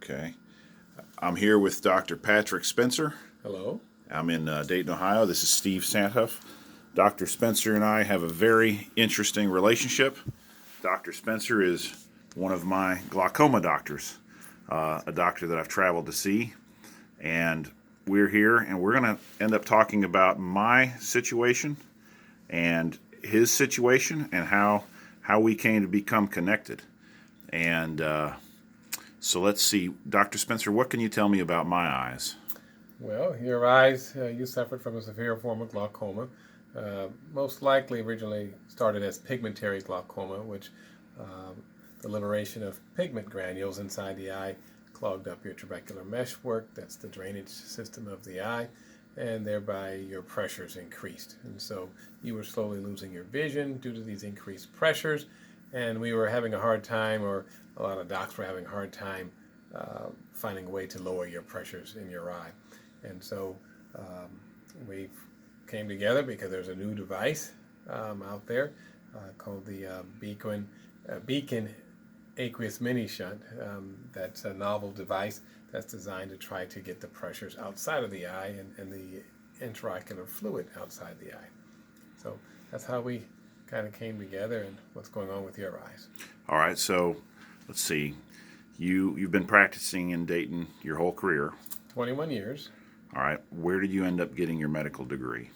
Okay. I'm here with Dr. Patrick Spencer. Hello. I'm in Dayton, Ohio. This is Steve Santhuff. Dr. Spencer and I have a very interesting relationship. Dr. Spencer is one of my glaucoma doctors, a doctor that I've traveled to see. And we're here and we're going to end up talking about my situation and his situation and how we came to become connected. And so let's see, Dr. Spencer, what can you tell me about my eyes? Well, your eyes, you suffered from a severe form of glaucoma. Most likely originally started as pigmentary glaucoma, which the liberation of pigment granules inside the eye clogged up your trabecular meshwork. That's the drainage system of the eye, and thereby your pressures increased. And so you were slowly losing your vision due to these increased pressures, and we were having a hard time, or a lot of docs were having a hard time finding a way to lower your pressures in your eye. And so we came together because there's a new device out there called the Beacon Aqueous Mini Shunt. That's a novel device that's designed to try to get the pressures outside of the eye and the intraocular fluid outside the eye. So that's how we kind of came together and what's going on with your eyes. All right, so let's see. You've been practicing in Dayton your whole career. 21 years. All right, where did you end up getting your medical degree?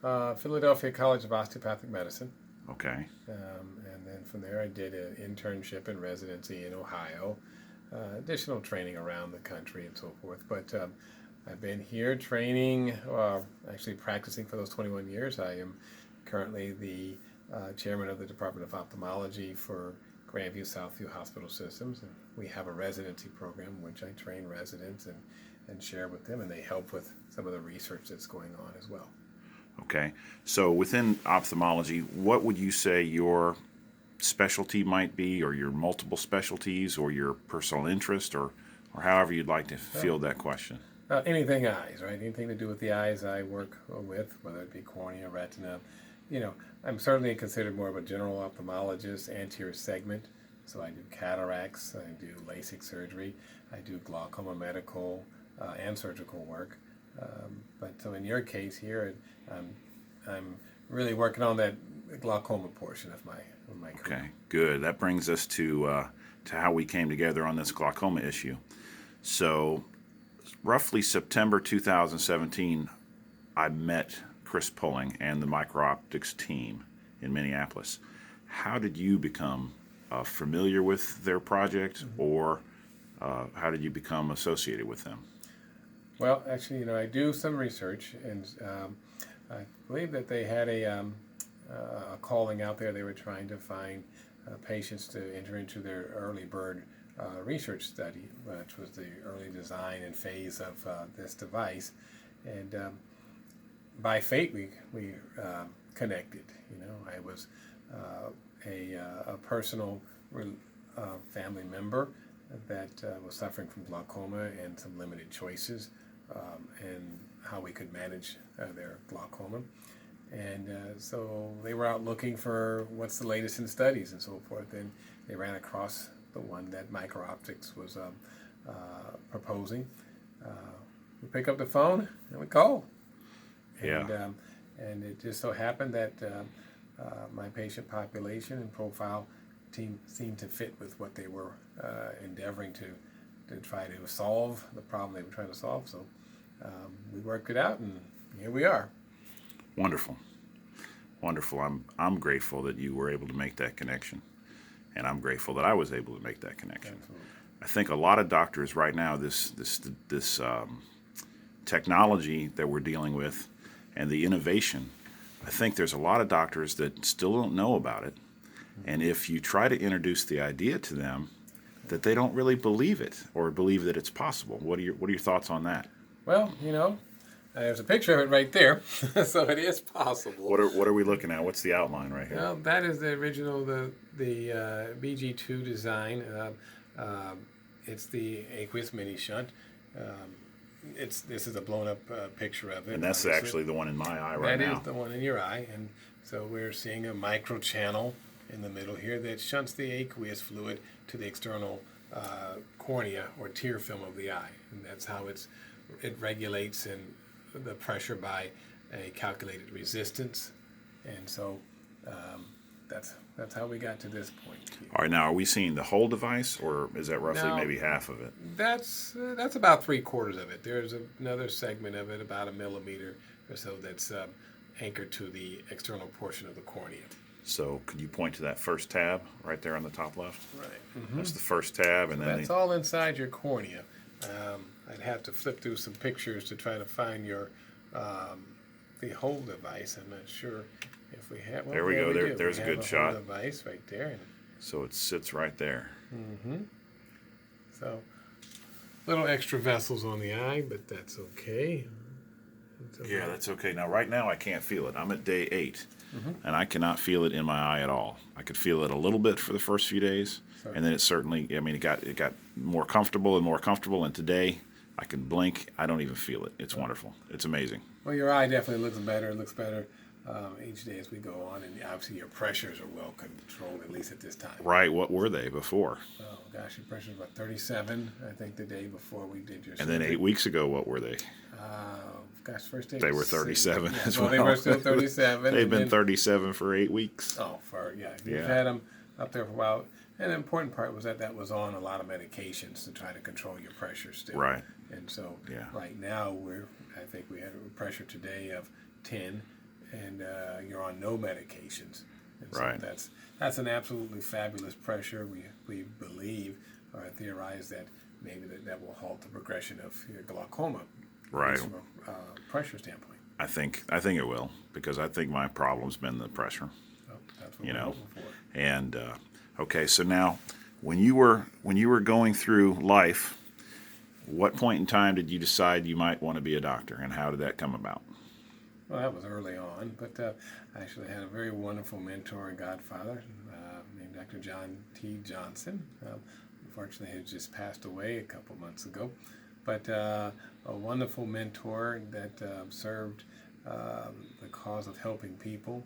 Philadelphia College of Osteopathic Medicine. Okay. And then from there I did an internship and residency in Ohio, additional training around the country and so forth. But I've been here training, actually practicing for those 21 years. I am currently the chairman of the Department of Ophthalmology for Grandview Southview Hospital Systems. And we have a residency program in which I train residents and share with them, and they help with some of the research that's going on as well. Okay. So within ophthalmology, what would you say your specialty might be, or your multiple specialties, or your personal interest, or however you'd like to field that question? Anything eyes, right? Anything to do with the eyes I work with, whether it be cornea, retina. You know, I'm certainly considered more of a general ophthalmologist, anterior segment. So I do cataracts, I do LASIK surgery, I do glaucoma medical and surgical work. But so in your case here, I'm really working on that glaucoma portion of my career. Okay, good. That brings us to how we came together on this glaucoma issue. So roughly September 2017, I met Chris Pulling and the micro-optics team in Minneapolis. How did you become familiar with their project, or how did you become associated with them? Well, actually, I do some research, and I believe that they had a calling out there. They were trying to find patients to enter into their early bird research study, which was the early design and phase of this device. And by fate, we connected. I was a personal family member that was suffering from glaucoma and some limited choices and how we could manage their glaucoma. And so they were out looking for what's the latest in studies and so forth, and they ran across the one that micro-optics was proposing. We pick up the phone and we call. Yeah. And it just so happened that my patient population and profile seemed to fit with what they were endeavoring to try to solve, the problem they were trying to solve. So we worked it out, and here we are. Wonderful. I'm grateful that you were able to make that connection, and I'm grateful that I was able to make that connection. Absolutely. I think a lot of doctors right now, this technology that we're dealing with and the innovation, I think there's a lot of doctors that still don't know about it. And if you try to introduce the idea to them, that they don't really believe it or believe that it's possible. What are your thoughts on that? Well, there's a picture of it right there, so it is possible. What are we looking at? What's the outline right here? Well, that is the original, the BG2 design. It's the aqueous mini shunt. This is a blown up picture of it. And that's obviously. actually the one in my eye right now. That is the one in your eye, and so we're seeing a micro channel in the middle here that shunts the aqueous fluid to the external cornea or tear film of the eye, and that's how it regulates the pressure by a calculated resistance, and so that's how we got to this point. All right, now are we seeing the whole device, or is that roughly Now, maybe half of it? That's about 3/4 of it. There's another segment of it, about a millimeter or so, that's anchored to the external portion of the cornea. So could you point to that first tab right there on the top left? Right. That's the first tab, and then That's all inside your cornea. I'd have to flip through some pictures to try to find the whole device. I'm not sure if we have. Well, there we go. do. There's we a have good whole shot. device right there. So it sits right there. So little extra vessels on the eye, but that's okay. Yeah, that's okay. Now, right now, I can't feel it. I'm at day 8, and I cannot feel it in my eye at all. I could feel it a little bit for the first few days, and then it certainly, I mean, it got more comfortable and more comfortable, and today, I can blink. I don't even feel it. It's wonderful. It's amazing. Well, your eye definitely looks better. It looks better each day as we go on, and obviously your pressures are well controlled, at least at this time. Right. What were they before? Oh, gosh, your pressure was about 37, I think, the day before we did your And then surgery. 8 weeks ago, what were they? Gosh, first day They were was 37 yeah, as well. well. They were still 37. They've and been then- 37 for 8 weeks. Oh, you've Yeah. had them up there for a while. And the important part was that was on a lot of medications to try to control your pressure still. Right. And so Yeah. right now I think we had a pressure today of 10, and you're on no medications. And so Right. that's an absolutely fabulous pressure. We believe or theorize that maybe that will halt the progression of your glaucoma. Right. From a pressure standpoint. I think it will, because I think my problem's been the pressure. So that's what You we're know. hoping for. And okay, so now when you were going through life, what point in time did you decide you might want to be a doctor, and how did that come about? Well, that was early on, but I actually had a very wonderful mentor and godfather named Dr. John T. Johnson. Unfortunately, he had just passed away a couple months ago, but a wonderful mentor that served the cause of helping people,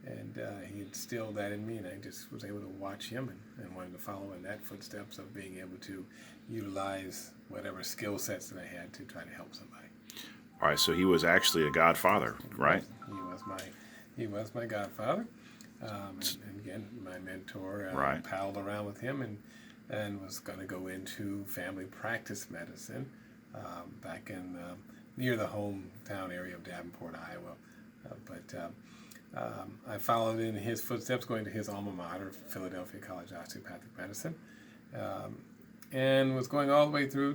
and he instilled that in me, and I just was able to watch him and wanted to follow in that footsteps of being able to utilize whatever skill sets that I had to try to help somebody. All right, so he was actually a godfather, right? He was my godfather, and again, my mentor. Right. Palled around with him and was going to go into family practice medicine back in near the hometown area of Davenport, Iowa. But I followed in his footsteps, going to his alma mater, Philadelphia College of Osteopathic Medicine, and was going all the way through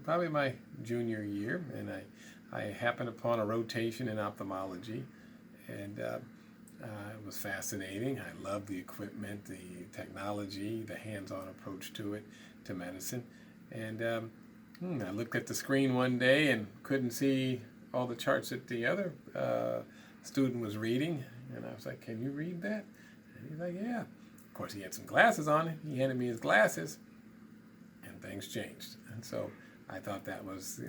probably my junior year, and I happened upon a rotation in ophthalmology, and it was fascinating. I loved the equipment, the technology, the hands-on approach to medicine, and I looked at the screen one day and couldn't see all the charts that the other student was reading, and I was like, "Can you read that?" And he's like, "Yeah." Of course, he had some glasses on. He handed me his glasses, and things changed. And so I thought that was,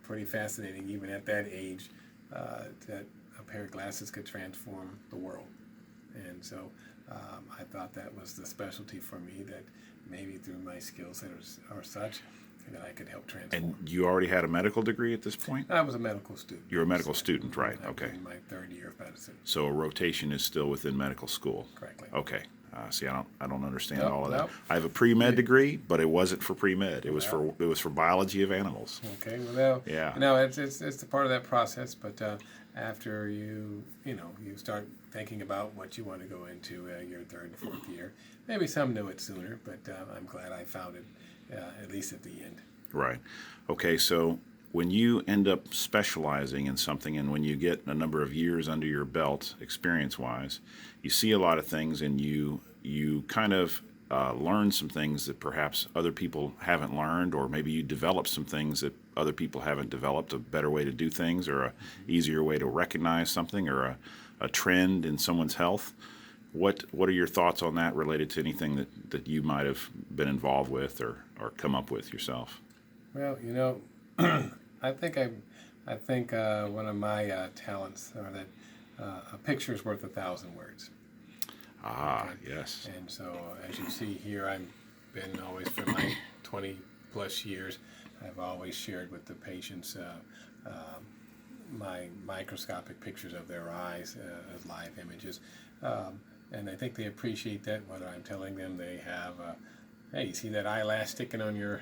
pretty fascinating, even at that age, that a pair of glasses could transform the world. And so I thought that was the specialty for me, that maybe through my skill set or such, that I could help transform. And you already had a medical degree at this point? I was a medical student. You're a medical student, right? I'm Okay. in my third year of medicine. So a rotation is still within medical school? Correctly. Okay. See, I don't understand Nope, all of that. nope. I have a pre-med degree, but it wasn't for pre-med. It was for biology of animals. Okay, well, Yeah. it's the part of that process. But after you start thinking about what you want to go into your third and fourth year, maybe some knew it sooner, but I'm glad I found it at least at the end. Right. Okay, so when you end up specializing in something, and when you get a number of years under your belt experience-wise, you see a lot of things, and you kind of learn some things that perhaps other people haven't learned, or maybe you develop some things that other people haven't developed, a better way to do things, or a easier way to recognize something, or a trend in someone's health. What are your thoughts on that, related to anything that you might have been involved with or come up with yourself? Well, I think one of my talents are that a picture is worth 1,000 words. Ah, yes. And so, as you see here, I'm been always for my 20 plus years. I've always shared with the patients my microscopic pictures of their eyes as live images. And I think they appreciate that, whether I'm telling them they have, hey, you see that eyelash sticking on your,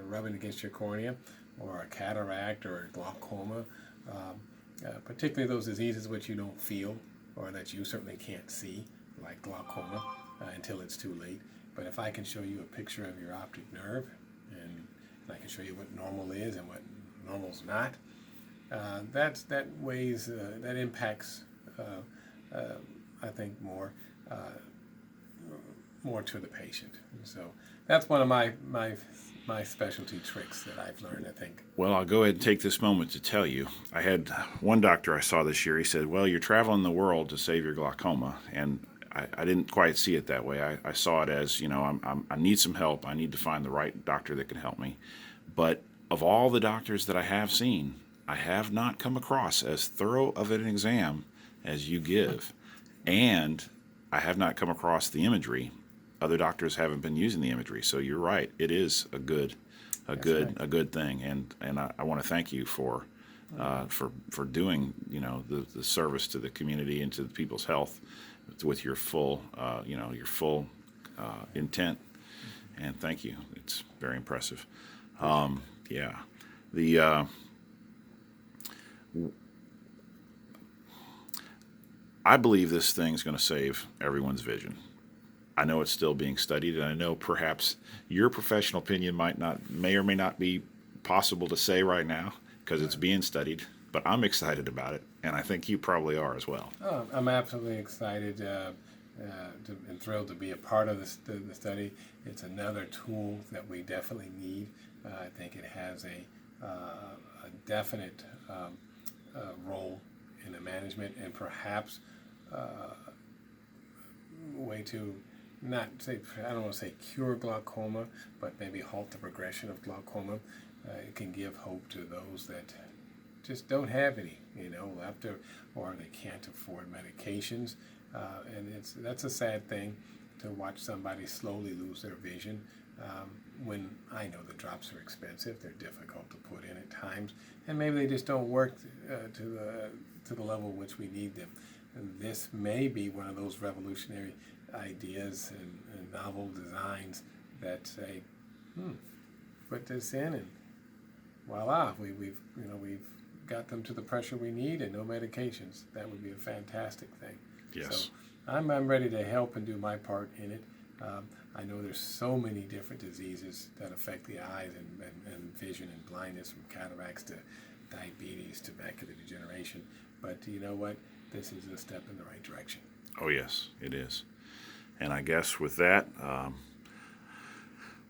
rubbing against your cornea, or a cataract or a glaucoma, particularly those diseases which you don't feel or that you certainly can't see, like glaucoma, until it's too late. But if I can show you a picture of your optic nerve, and I can show you what normal is and what normal's not, that weighs, that impacts, I think, more to the patient. And so that's one of my specialty tricks that I've learned, I think. Well, I'll go ahead and take this moment to tell you. I had one doctor I saw this year. He said, well, you're traveling the world to save your glaucoma. And I didn't quite see it that way. I saw it as, I need some help. I need to find the right doctor that can help me. But of all the doctors that I have seen, I have not come across as thorough of an exam as you give. And I have not come across the imagery. Other doctors haven't been using the imagery. So you're right. It is a good thing. And I want to thank you for doing, the service to the community and to the people's health with your full, intent. And thank you. It's very impressive. I believe this thing's going to save everyone's vision. I know it's still being studied, and I know perhaps your professional opinion may or may not be possible to say right now because it's being studied, but I'm excited about it, and I think you probably are as well. Oh, I'm absolutely excited and thrilled to be a part of the study. It's another tool that we definitely need. I think it has a definite role in the management, and perhaps way to not say, I don't want to say cure glaucoma, but maybe halt the progression of glaucoma. It can give hope to those that just don't have any, or they can't afford medications. And that's a sad thing to watch somebody slowly lose their vision. When I know the drops are expensive, they're difficult to put in at times, and maybe they just don't work to the level which we need them. And this may be one of those revolutionary ideas and novel designs that say, put this in, and voila, we've got them to the pressure we need and no medications. That would be a fantastic thing. Yes. So I'm ready to help and do my part in it. I know there's so many different diseases that affect the eyes and vision and blindness, from cataracts to diabetes to macular degeneration. But you know what? This is a step in the right direction. Oh, yes, it is. And I guess with that, I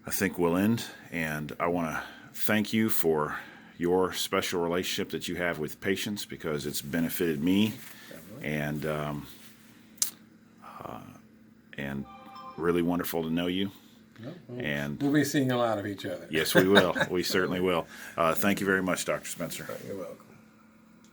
think we'll end. And I want to thank you for your special relationship that you have with patients, because it's benefited me. Definitely. And really wonderful to know you. And we'll be seeing a lot of each other. Yes, we will. We certainly will. Thank you very much, Dr. Spencer. You're welcome.